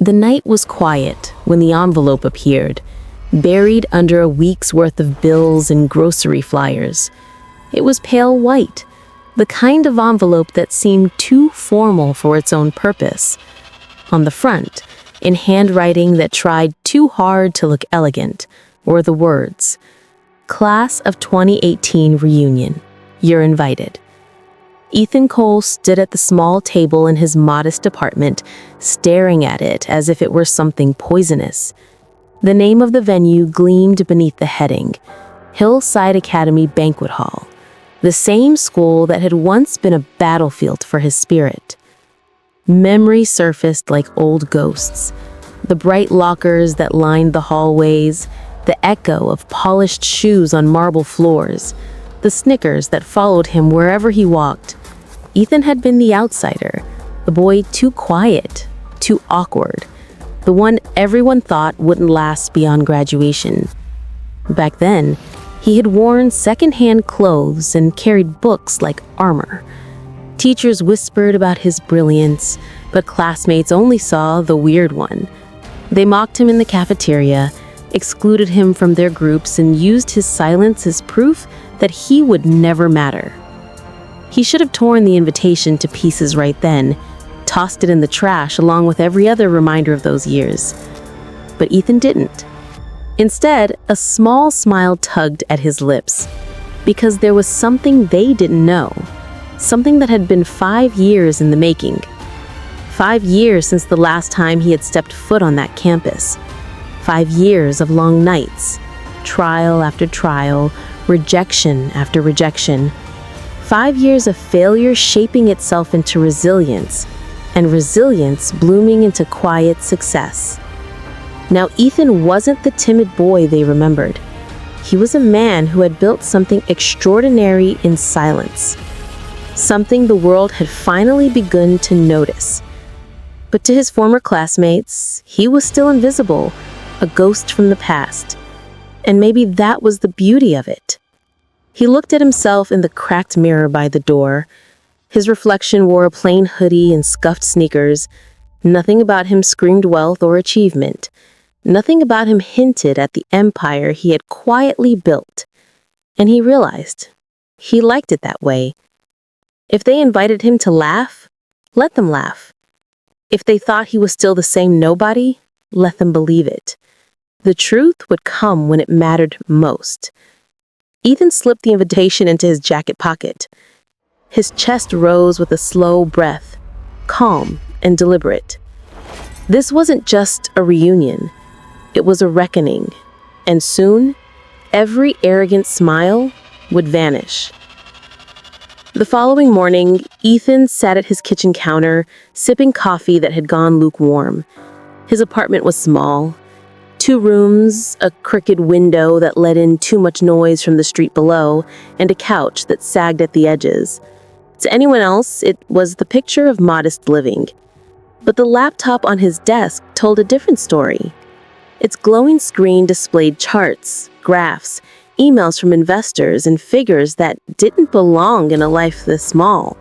The night was quiet when the envelope appeared, buried under a week's worth of bills and grocery flyers. It was pale white, the kind of envelope that seemed too formal for its own purpose. On the front, in handwriting that tried too hard to look elegant, were the words, "Class of 2018 reunion. You're invited." Ethan Cole stood at the small table in his modest apartment, staring at it as if it were something poisonous. The name of the venue gleamed beneath the heading, Hillside Academy Banquet Hall, the same school that had once been a battlefield for his spirit. Memories surfaced like old ghosts. The bright lockers that lined the hallways, the echo of polished shoes on marble floors, the snickers that followed him wherever he walked. Ethan had been the outsider, the boy too quiet, too awkward, the one everyone thought wouldn't last beyond graduation. Back then, he had worn secondhand clothes and carried books like armor. Teachers whispered about his brilliance, but classmates only saw the weird one. They mocked him in the cafeteria, excluded him from their groups, and used his silence as proof that he would never matter. He should have torn the invitation to pieces right then, tossed it in the trash along with every other reminder of those years. But Ethan didn't. Instead, a small smile tugged at his lips, because there was something they didn't know, something that had been 5 years in the making. 5 years since the last time he had stepped foot on that campus. 5 years of long nights, trial after trial, rejection after rejection. 5 years of failure shaping itself into resilience, and resilience blooming into quiet success. Now, Ethan wasn't the timid boy they remembered. He was a man who had built something extraordinary in silence, something the world had finally begun to notice. But to his former classmates, he was still invisible, a ghost from the past. And maybe that was the beauty of it. He looked at himself in the cracked mirror by the door. His reflection wore a plain hoodie and scuffed sneakers. Nothing about him screamed wealth or achievement. Nothing about him hinted at the empire he had quietly built. And he realized he liked it that way. If they invited him to laugh, let them laugh. If they thought he was still the same nobody, let them believe it. The truth would come when it mattered most. Ethan slipped the invitation into his jacket pocket. His chest rose with a slow breath, calm and deliberate. This wasn't just a reunion. It was a reckoning. And soon, every arrogant smile would vanish. The following morning, Ethan sat at his kitchen counter, sipping coffee that had gone lukewarm. His apartment was small. 2 rooms, a crooked window that let in too much noise from the street below, and a couch that sagged at the edges. To anyone else, it was the picture of modest living. But the laptop on his desk told a different story. Its glowing screen displayed charts, graphs, emails from investors, and figures that didn't belong in a life this small.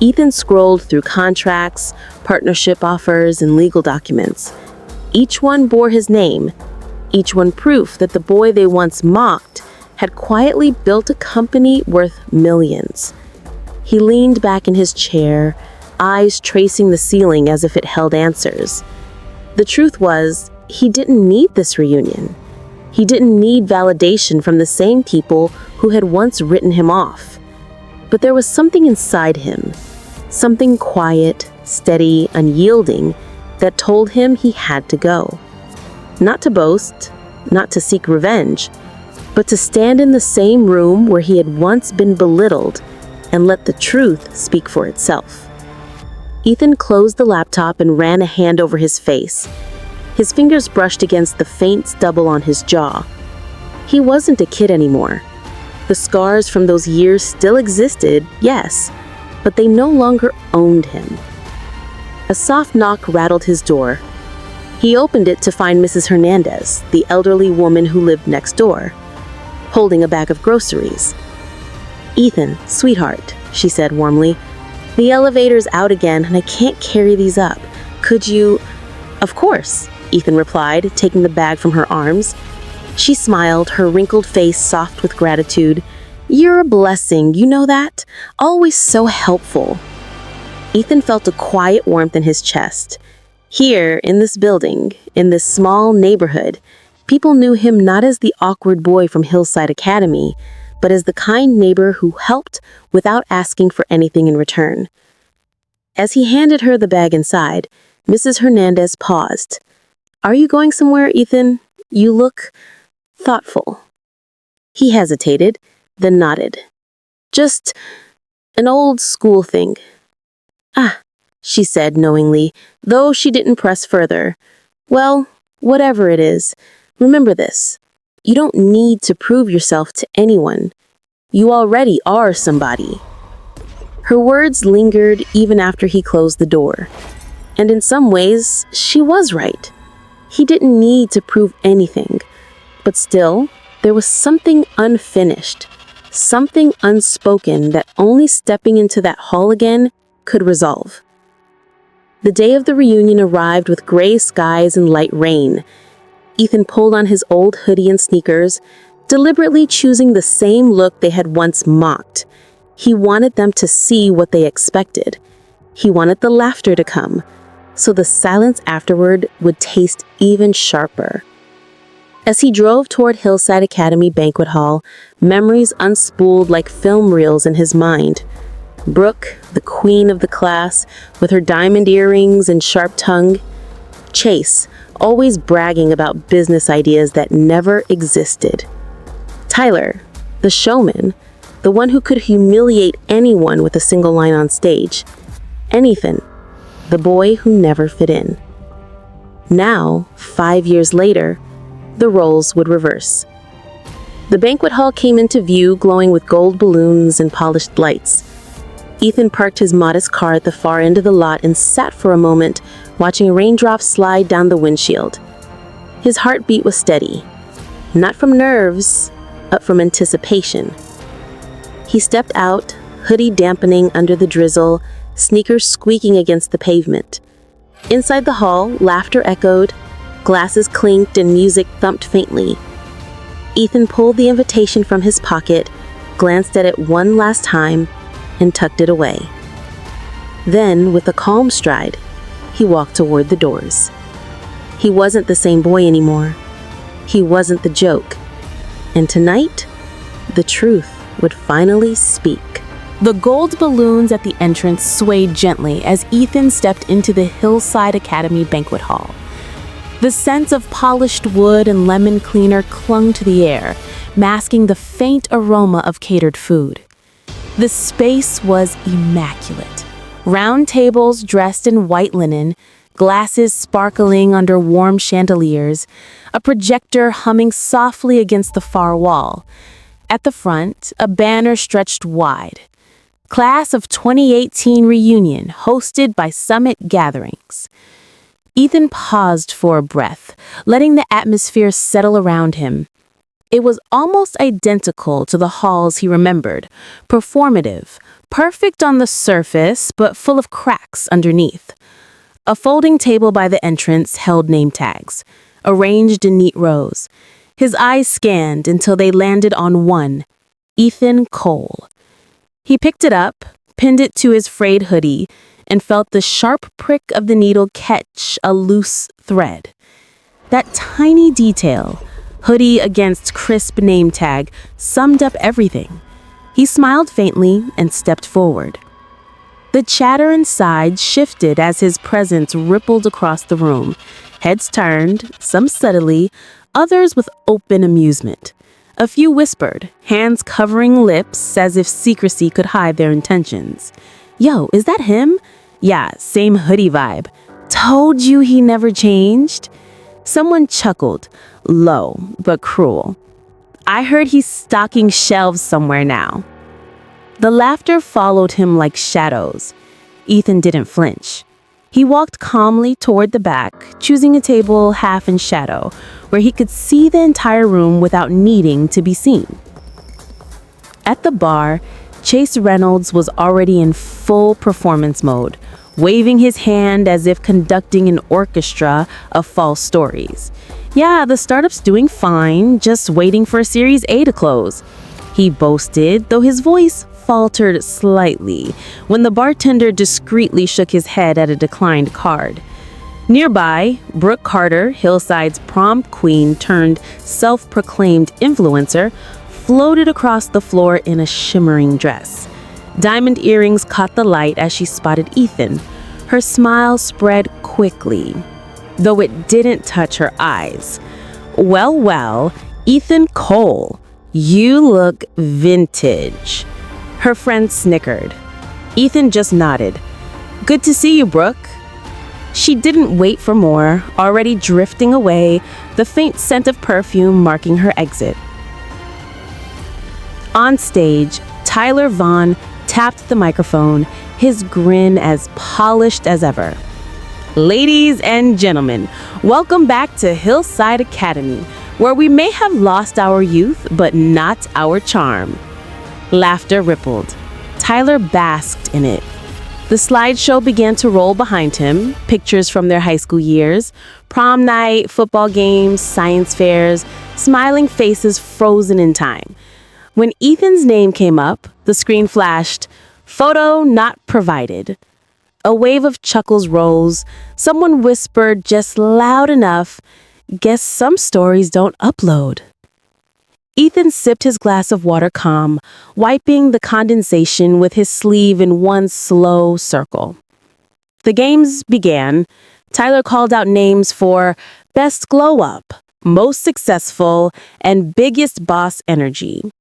Ethan scrolled through contracts, partnership offers, and legal documents. Each one bore his name, each one proof that the boy they once mocked had quietly built a company worth millions. He leaned back in his chair, eyes tracing the ceiling as if it held answers. The truth was, he didn't need this reunion. He didn't need validation from the same people who had once written him off. But there was something inside him, something quiet, steady, unyielding, that told him he had to go. Not to boast, not to seek revenge, but to stand in the same room where he had once been belittled and let the truth speak for itself. Ethan closed the laptop and ran a hand over his face. His fingers brushed against the faint stubble on his jaw. He wasn't a kid anymore. The scars from those years still existed, yes, but they no longer owned him. A soft knock rattled his door. He opened it to find Mrs. Hernandez, the elderly woman who lived next door, holding a bag of groceries. "Ethan, sweetheart," she said warmly, "the elevator's out again and I can't carry these up. Could you—" "Of course," Ethan replied, taking the bag from her arms. She smiled, her wrinkled face soft with gratitude. "You're a blessing, you know that? Always so helpful." Ethan felt a quiet warmth in his chest. Here, in this building, in this small neighborhood, people knew him not as the awkward boy from Hillside Academy, but as the kind neighbor who helped without asking for anything in return. As he handed her the bag inside, Mrs. Hernandez paused. "Are you going somewhere, Ethan? You look thoughtful." He hesitated, then nodded. "Just an old school thing." "Ah," she said knowingly, though she didn't press further. "Well, whatever it is, remember this. You don't need to prove yourself to anyone. You already are somebody." Her words lingered even after he closed the door. And in some ways, she was right. He didn't need to prove anything. But still, there was something unfinished, something unspoken that only stepping into that hall again could resolve. The day of the reunion arrived with gray skies and light rain. Ethan pulled on his old hoodie and sneakers, deliberately choosing the same look they had once mocked. He wanted them to see what they expected. He wanted the laughter to come, so the silence afterward would taste even sharper. As he drove toward Hillside Academy Banquet Hall, memories unspooled like film reels in his mind. Brooke, the queen of the class, with her diamond earrings and sharp tongue. Chase, always bragging about business ideas that never existed. Tyler, the showman, the one who could humiliate anyone with a single line on stage. And Ethan, the boy who never fit in. Now, 5 years later, the roles would reverse. The banquet hall came into view, glowing with gold balloons and polished lights. Ethan parked his modest car at the far end of the lot and sat for a moment, watching raindrops slide down the windshield. His heartbeat was steady, not from nerves, but from anticipation. He stepped out, hoodie dampening under the drizzle, sneakers squeaking against the pavement. Inside the hall, laughter echoed, glasses clinked, and music thumped faintly. Ethan pulled the invitation from his pocket, glanced at it one last time, and tucked it away. Then, with a calm stride, he walked toward the doors. He wasn't the same boy anymore. He wasn't the joke. And tonight, the truth would finally speak. The gold balloons at the entrance swayed gently as Ethan stepped into the Hillside Academy Banquet Hall. The scents of polished wood and lemon cleaner clung to the air, masking the faint aroma of catered food. The space was immaculate. Round tables dressed in white linen, glasses sparkling under warm chandeliers, a projector humming softly against the far wall. At the front, a banner stretched wide. Class of 2018 reunion, hosted by Summit Gatherings. Ethan paused for a breath, letting the atmosphere settle around him. It was almost identical to the halls he remembered, performative, perfect on the surface, but full of cracks underneath. A folding table by the entrance held name tags, arranged in neat rows. His eyes scanned until they landed on one, Ethan Cole. He picked it up, pinned it to his frayed hoodie, and felt the sharp prick of the needle catch a loose thread. That tiny detail, hoodie against crisp name tag, summed up everything. He smiled faintly and stepped forward. The chatter inside shifted as his presence rippled across the room. Heads turned, some subtly, others with open amusement. A few whispered, hands covering lips as if secrecy could hide their intentions. "Yo, is that him?" "Yeah, same hoodie vibe." "Told you he never changed." Someone chuckled, low but cruel. "I heard he's stocking shelves somewhere now." The laughter followed him like shadows. Ethan didn't flinch. He walked calmly toward the back, choosing a table half in shadow, where he could see the entire room without needing to be seen. At the bar, Chase Reynolds was already in full performance mode, waving his hand as if conducting an orchestra of false stories. "Yeah, the startup's doing fine, just waiting for Series A to close," he boasted, though his voice faltered slightly when the bartender discreetly shook his head at a declined card. Nearby, Brooke Carter, Hillside's prom queen turned self-proclaimed influencer, floated across the floor in a shimmering dress. Diamond earrings caught the light as she spotted Ethan. Her smile spread quickly, though it didn't touch her eyes. "Well, well, Ethan Cole, you look vintage." Her friend snickered. Ethan just nodded. "Good to see you, Brooke." She didn't wait for more, already drifting away, the faint scent of perfume marking her exit. On stage, Tyler Vaughn tapped the microphone, his grin as polished as ever. "Ladies and gentlemen, welcome back to Hillside Academy, where we may have lost our youth, but not our charm." Laughter rippled. Tyler basked in it. The slideshow began to roll behind him, pictures from their high school years, prom night, football games, science fairs, smiling faces frozen in time. When Ethan's name came up, the screen flashed, "Photo not provided." A wave of chuckles rose. Someone whispered just loud enough, "Guess some stories don't upload." Ethan sipped his glass of water calm, wiping the condensation with his sleeve in one slow circle. The games began. Tyler called out names for Best Glow Up, Most Successful, and Biggest Boss Energy.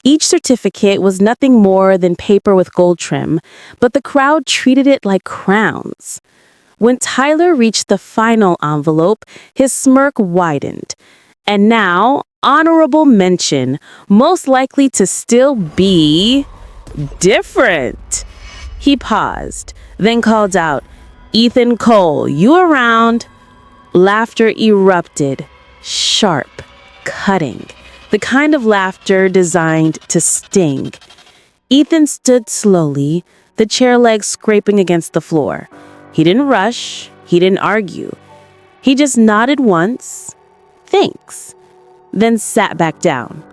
Each certificate was nothing more than paper with gold trim, but the crowd treated it like crowns. When Tyler reached the final envelope, his smirk widened. "And now, honorable mention, most likely to still be different." He paused, then called out, "Ethan Cole, you around?" Laughter erupted, sharp, cutting, the kind of laughter designed to sting. Ethan stood slowly, the chair legs scraping against the floor. He didn't rush, he didn't argue. He just nodded once, "Thanks," then sat back down.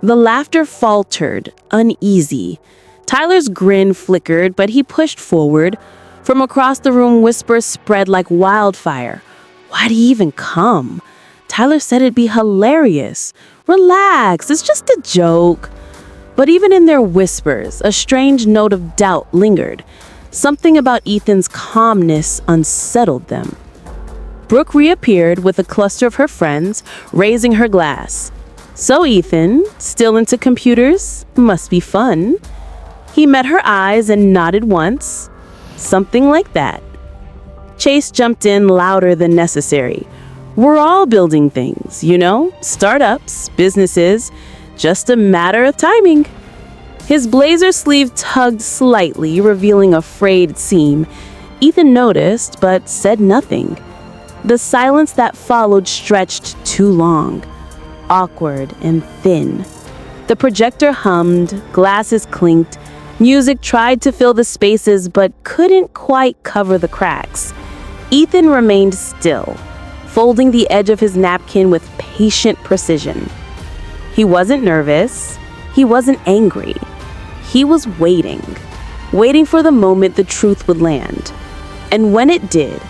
The laughter faltered, uneasy. Tyler's grin flickered, but he pushed forward. From across the room, whispers spread like wildfire. "Why'd he even come? Tyler said it'd be hilarious. Relax, it's just a joke." But even in their whispers, a strange note of doubt lingered. Something about Ethan's calmness unsettled them. Brooke reappeared with a cluster of her friends, raising her glass. "So Ethan, still into computers? Must be fun." He met her eyes and nodded once. "Something like that." Chase jumped in louder than necessary. "We're all building things, you know? Startups, businesses, just a matter of timing." His blazer sleeve tugged slightly, revealing a frayed seam. Ethan noticed, but said nothing. The silence that followed stretched too long, awkward and thin. The projector hummed, glasses clinked, music tried to fill the spaces but couldn't quite cover the cracks. Ethan remained still, folding the edge of his napkin with patient precision. He wasn't nervous, he wasn't angry. He was waiting for the moment the truth would land. And when it did,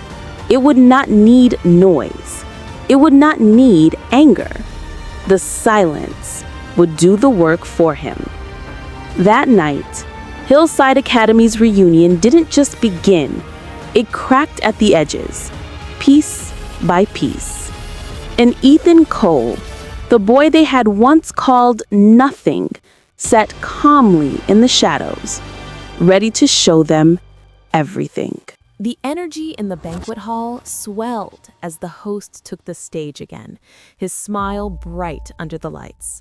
it would not need noise. It would not need anger. The silence would do the work for him. That night, Hillside Academy's reunion didn't just begin. It cracked at the edges, piece by piece. And Ethan Cole, the boy they had once called nothing, sat calmly in the shadows, ready to show them everything. The energy in the banquet hall swelled as the host took the stage again, his smile bright under the lights.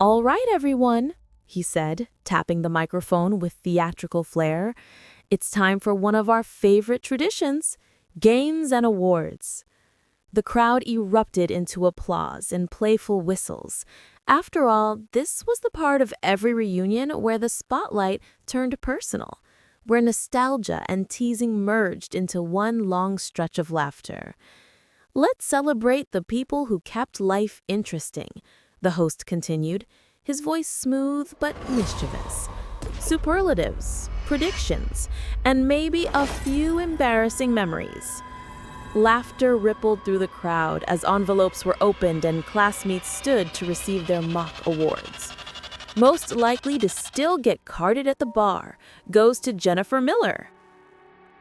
"All right, everyone," he said, tapping the microphone with theatrical flair. "It's time for one of our favorite traditions, games and awards." The crowd erupted into applause and playful whistles. After all, this was the part of every reunion where the spotlight turned personal, where nostalgia and teasing merged into one long stretch of laughter. "Let's celebrate the people who kept life interesting," the host continued, his voice smooth but mischievous. "Superlatives, predictions, and maybe a few embarrassing memories." Laughter rippled through the crowd as envelopes were opened and classmates stood to receive their mock awards. "Most likely to still get carded at the bar goes to Jennifer Miller."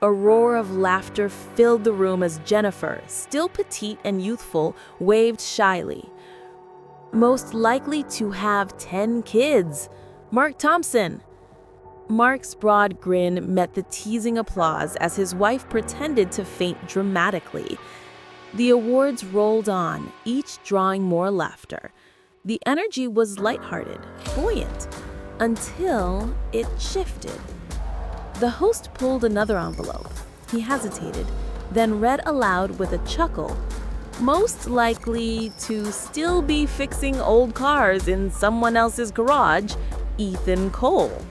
A roar of laughter filled the room as Jennifer, still petite and youthful, waved shyly. "Most likely to have 10 kids, Mark Thompson." Mark's broad grin met the teasing applause as his wife pretended to faint dramatically. The awards rolled on, each drawing more laughter. The energy was lighthearted, buoyant, until it shifted. The host pulled another envelope. He hesitated, then read aloud with a chuckle, "Most likely to still be fixing old cars in someone else's garage, Ethan Cole."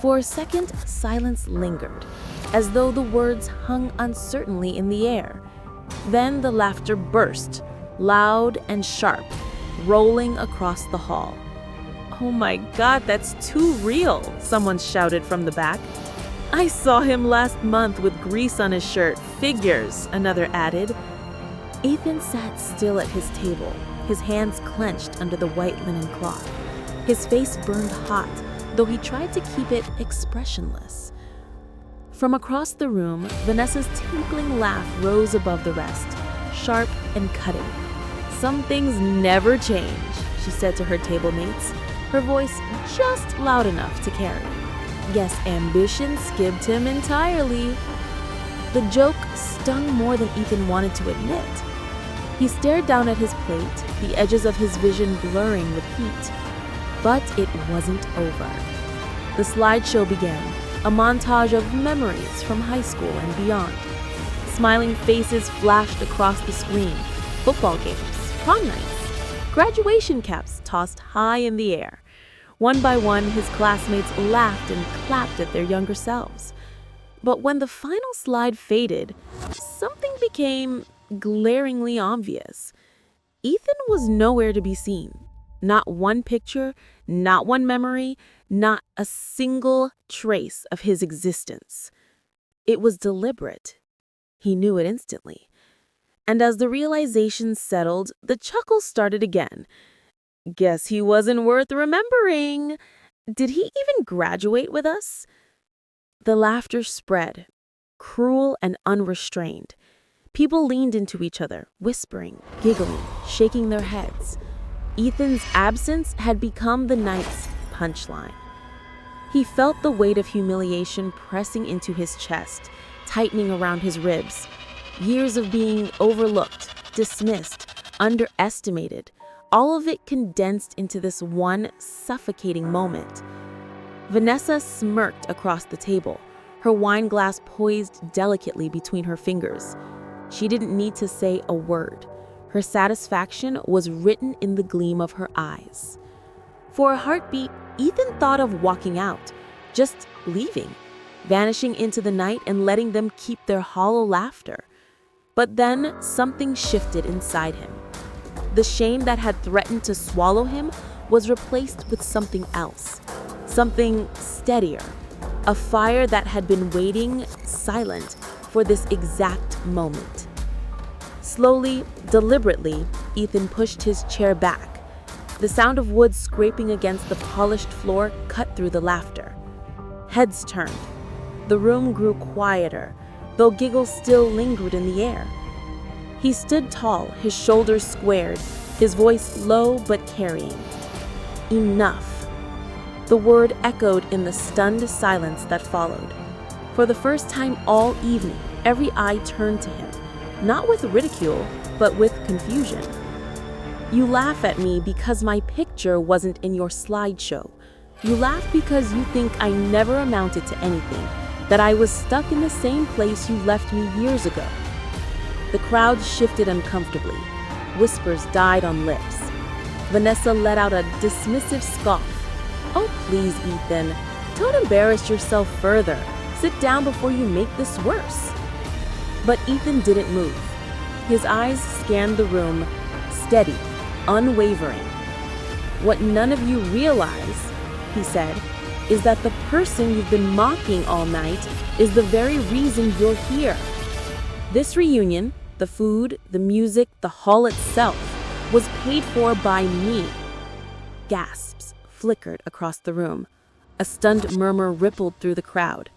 For a second, silence lingered, as though the words hung uncertainly in the air. Then the laughter burst, loud and sharp, rolling across the hall. "Oh my God, that's too real," someone shouted from the back. "I saw him last month with grease on his shirt. Figures," another added. Ethan sat still at his table, his hands clenched under the white linen cloth. His face burned hot, though he tried to keep it expressionless. From across the room, Vanessa's tinkling laugh rose above the rest, sharp and cutting. "Some things never change," she said to her table mates, her voice just loud enough to carry. "Guess ambition skipped him entirely." The joke stung more than Ethan wanted to admit. He stared down at his plate, the edges of his vision blurring with heat. But it wasn't over. The slideshow began, a montage of memories from high school and beyond. Smiling faces flashed across the screen, football games, prom nights, graduation caps tossed high in the air. One by one, his classmates laughed and clapped at their younger selves. But when the final slide faded, something became glaringly obvious. Ethan was nowhere to be seen. Not one picture, not one memory, not a single trace of his existence. It was deliberate. He knew it instantly. And as the realization settled, the chuckles started again. "Guess he wasn't worth remembering. Did he even graduate with us?" The laughter spread, cruel and unrestrained. People leaned into each other, whispering, giggling, shaking their heads. Ethan's absence had become the night's punchline. He felt the weight of humiliation pressing into his chest, tightening around his ribs. Years of being overlooked, dismissed, underestimated, all of it condensed into this one suffocating moment. Vanessa smirked across the table, her wine glass poised delicately between her fingers. She didn't need to say a word. Her satisfaction was written in the gleam of her eyes. For a heartbeat, Ethan thought of walking out, just leaving, vanishing into the night and letting them keep their hollow laughter. But then something shifted inside him. The shame that had threatened to swallow him was replaced with something else, something steadier, a fire that had been waiting, silent, for this exact moment. Slowly, deliberately, Ethan pushed his chair back. The sound of wood scraping against the polished floor cut through the laughter. Heads turned. The room grew quieter, though giggles still lingered in the air. He stood tall, his shoulders squared, his voice low but carrying. "Enough." The word echoed in the stunned silence that followed. For the first time all evening, every eye turned to him, not with ridicule, but with confusion. "You laugh at me because my picture wasn't in your slideshow. You laugh because you think I never amounted to anything, that I was stuck in the same place you left me years ago." The crowd shifted uncomfortably. Whispers died on lips. Vanessa let out a dismissive scoff. "Oh, please, Ethan. Don't embarrass yourself further. Sit down before you make this worse. But Ethan didn't move. His eyes scanned the room, steady, unwavering. What none of you realize, he said, is that the person you've been mocking all night is the very reason you're here. This reunion, the food, the music, the hall itself, was paid for by me. Gasps flickered across the room. A stunned murmur rippled through the crowd.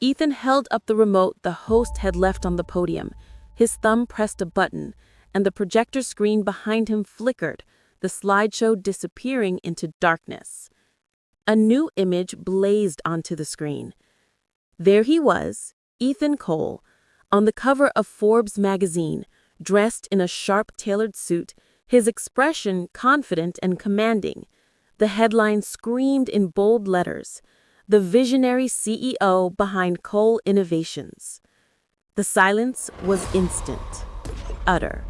Ethan held up the remote the host had left on the podium. His thumb pressed a button, and the projector screen behind him flickered, the slideshow disappearing into darkness. A new image blazed onto the screen. There he was, Ethan Cole, on the cover of Forbes magazine, dressed in a sharp-tailored suit, his expression confident and commanding. The headline screamed in bold letters, "The visionary CEO behind Cole Innovations." The silence was instant, utter.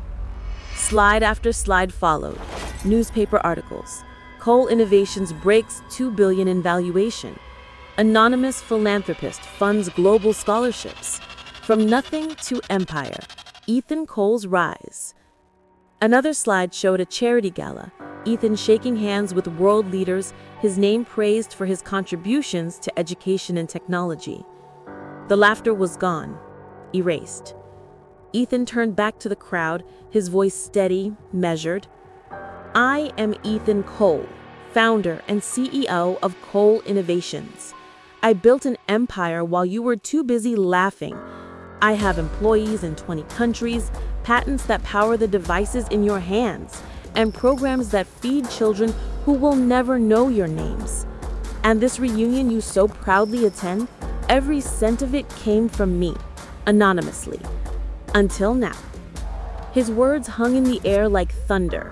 Slide after slide followed. Newspaper articles. Cole Innovations breaks $2 billion in valuation. Anonymous philanthropist funds global scholarships. From nothing to empire. Ethan Cole's rise. Another slide showed a charity gala. Ethan shaking hands with world leaders, his name praised for his contributions to education and technology. The laughter was gone, erased. Ethan turned back to the crowd, his voice steady, measured. I am Ethan Cole, founder and CEO of Cole Innovations. I built an empire while you were too busy laughing. I have employees in 20 countries, patents that power the devices in your hands, and programs that feed children who will never know your names. And this reunion you so proudly attend, every cent of it came from me, anonymously. Until now. His words hung in the air like thunder.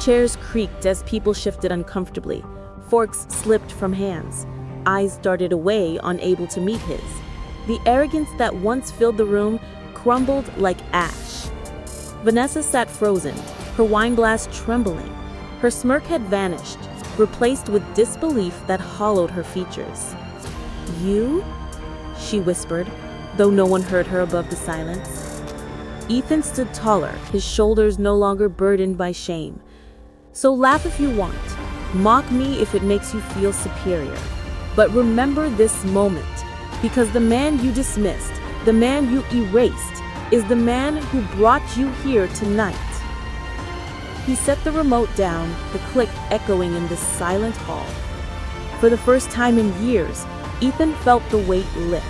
Chairs creaked as people shifted uncomfortably. Forks slipped from hands. Eyes darted away, unable to meet his. The arrogance that once filled the room crumbled like ash. Vanessa sat frozen, her wine glass trembling. Her smirk had vanished, replaced with disbelief that hollowed her features. You? She whispered, though no one heard her above the silence. Ethan stood taller, his shoulders no longer burdened by shame. So laugh if you want. Mock me if it makes you feel superior. But remember this moment, because the man you dismissed, the man you erased, is the man who brought you here tonight. He set the remote down, the click echoing in this silent hall. For the first time in years, Ethan felt the weight lift.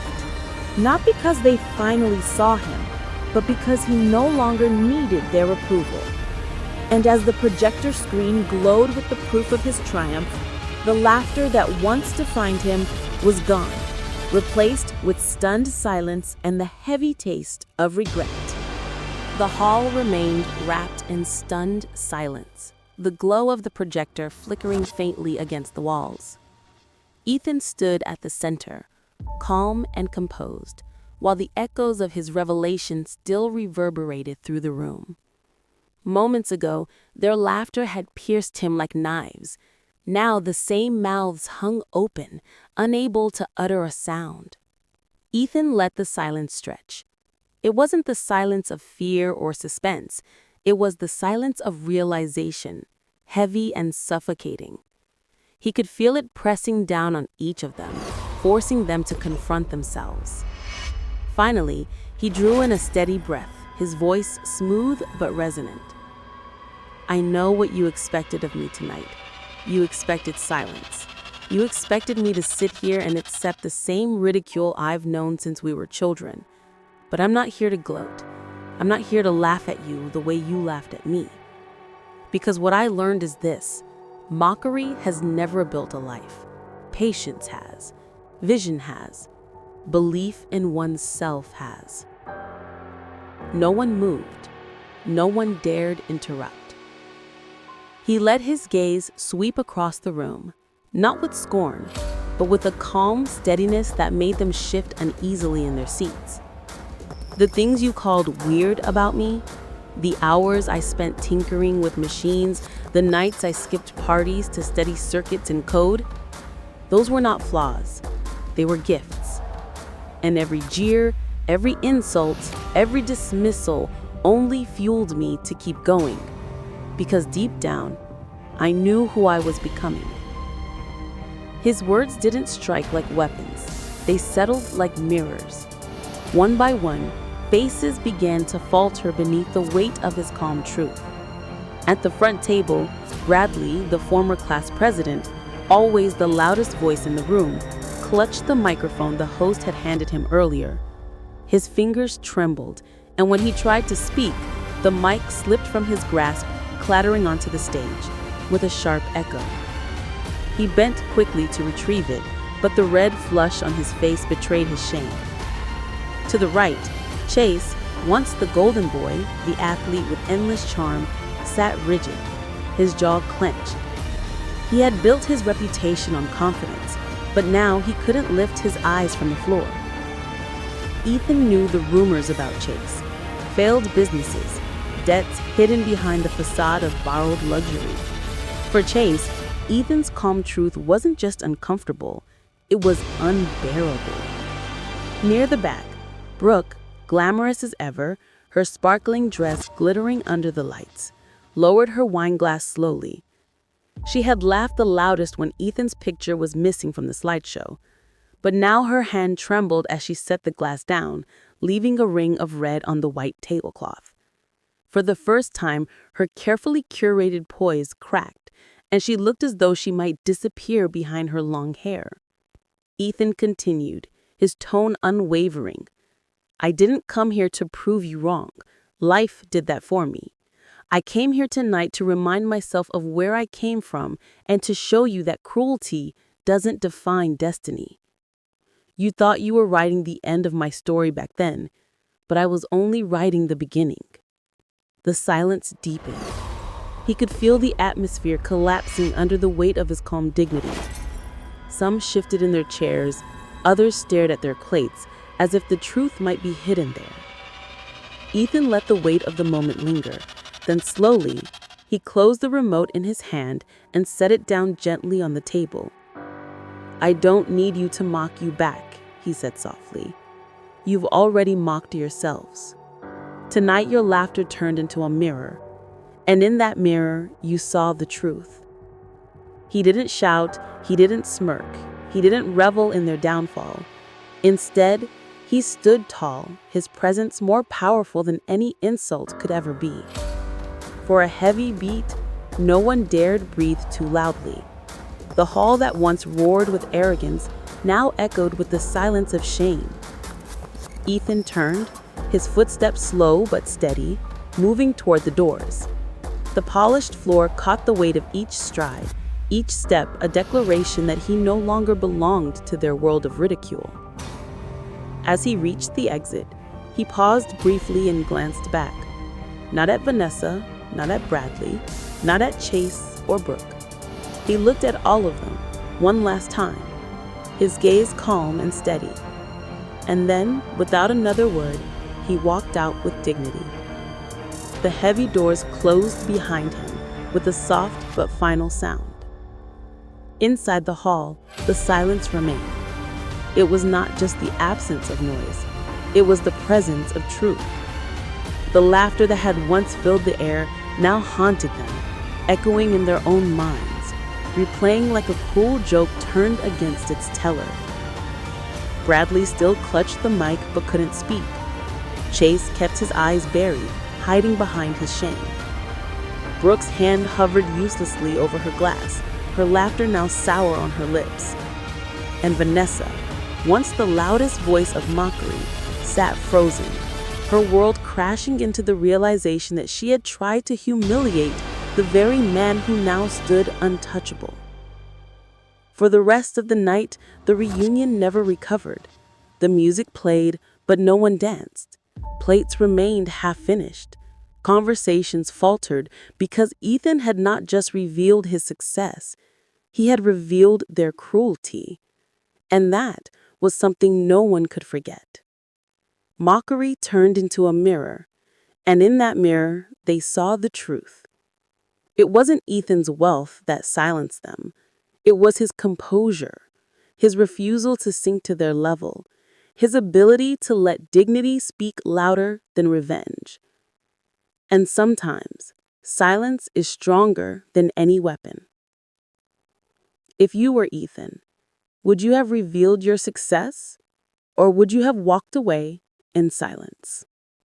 Not because they finally saw him, but because he no longer needed their approval. And as the projector screen glowed with the proof of his triumph, the laughter that once defined him was gone, replaced with stunned silence and the heavy taste of regret. The hall remained wrapped in stunned silence, the glow of the projector flickering faintly against the walls. Ethan stood at the center, calm and composed, while the echoes of his revelation still reverberated through the room. Moments ago, their laughter had pierced him like knives. Now the same mouths hung open, unable to utter a sound. Ethan let the silence stretch. It wasn't the silence of fear or suspense. It was the silence of realization, heavy and suffocating. He could feel it pressing down on each of them, forcing them to confront themselves. Finally, he drew in a steady breath, his voice smooth but resonant. I know what you expected of me tonight. You expected silence. You expected me to sit here and accept the same ridicule I've known since we were children. But I'm not here to gloat. I'm not here to laugh at you the way you laughed at me. Because what I learned is this: mockery has never built a life. Patience has. Vision has. Belief in oneself has. No one moved. No one dared interrupt. He let his gaze sweep across the room, not with scorn, but with a calm steadiness that made them shift uneasily in their seats. The things you called weird about me, the hours I spent tinkering with machines, the nights I skipped parties to study circuits and code, Those were not flaws. They were gifts. And every jeer, every insult, every dismissal only fueled me to keep going. Because deep down, I knew who I was becoming. His words didn't strike like weapons. They settled like mirrors. One by one, faces began to falter beneath the weight of his calm truth. At the front table, Bradley, the former class president, always the loudest voice in the room, clutched the microphone the host had handed him earlier. His fingers trembled, and when he tried to speak, the mic slipped from his grasp, clattering onto the stage, with a sharp echo. He bent quickly to retrieve it, but the red flush on his face betrayed his shame. To the right, Chase, once the golden boy, the athlete with endless charm, sat rigid, his jaw clenched. He had built his reputation on confidence, but now he couldn't lift his eyes from the floor. Ethan knew the rumors about Chase, failed businesses, debts hidden behind the facade of borrowed luxury. For Chase, Ethan's calm truth wasn't just uncomfortable, it was unbearable. Near the back, Brooke, glamorous as ever, her sparkling dress glittering under the lights, lowered her wine glass slowly. She had laughed the loudest when Ethan's picture was missing from the slideshow, but now her hand trembled as she set the glass down, leaving a ring of red on the white tablecloth. For the first time, her carefully curated poise cracked, and she looked as though she might disappear behind her long hair. Ethan continued, his tone unwavering. "I didn't come here to prove you wrong. Life did that for me. I came here tonight to remind myself of where I came from and to show you that cruelty doesn't define destiny. You thought you were writing the end of my story back then, but I was only writing the beginning." The silence deepened. He could feel the atmosphere collapsing under the weight of his calm dignity. Some shifted in their chairs, others stared at their plates, as if the truth might be hidden there. Ethan let the weight of the moment linger. Then slowly, he closed the remote in his hand and set it down gently on the table. "I don't need you to mock you back," he said softly. "You've already mocked yourselves. Tonight your laughter turned into a mirror, and in that mirror you saw the truth." He didn't shout, he didn't smirk, he didn't revel in their downfall. Instead, he stood tall, his presence more powerful than any insult could ever be. For a heavy beat, no one dared breathe too loudly. The hall that once roared with arrogance now echoed with the silence of shame. Ethan turned, his footsteps slow but steady, moving toward the doors. The polished floor caught the weight of each stride, each step a declaration that he no longer belonged to their world of ridicule. As he reached the exit, he paused briefly and glanced back. Not at Vanessa, not at Bradley, not at Chase or Brooke. He looked at all of them, one last time, his gaze calm and steady. And then, without another word, he walked out with dignity. The heavy doors closed behind him with a soft but final sound. Inside the hall, the silence remained. It was not just the absence of noise, it was the presence of truth. The laughter that had once filled the air now haunted them, echoing in their own minds, replaying like a cruel joke turned against its teller. Bradley still clutched the mic but couldn't speak. Chase kept his eyes buried, hiding behind his shame. Brooke's hand hovered uselessly over her glass, her laughter now sour on her lips. And Vanessa, once the loudest voice of mockery, sat frozen, her world crashing into the realization that she had tried to humiliate the very man who now stood untouchable. For the rest of the night, the reunion never recovered. The music played, but no one danced. Plates remained half-finished. Conversations faltered because Ethan had not just revealed his success, he had revealed their cruelty. And that was something no one could forget. Mockery turned into a mirror, and in that mirror, they saw the truth. It wasn't Ethan's wealth that silenced them. It was his composure, his refusal to sink to their level, his ability to let dignity speak louder than revenge. And sometimes, silence is stronger than any weapon. If you were Ethan, would you have revealed your success, or would you have walked away in silence?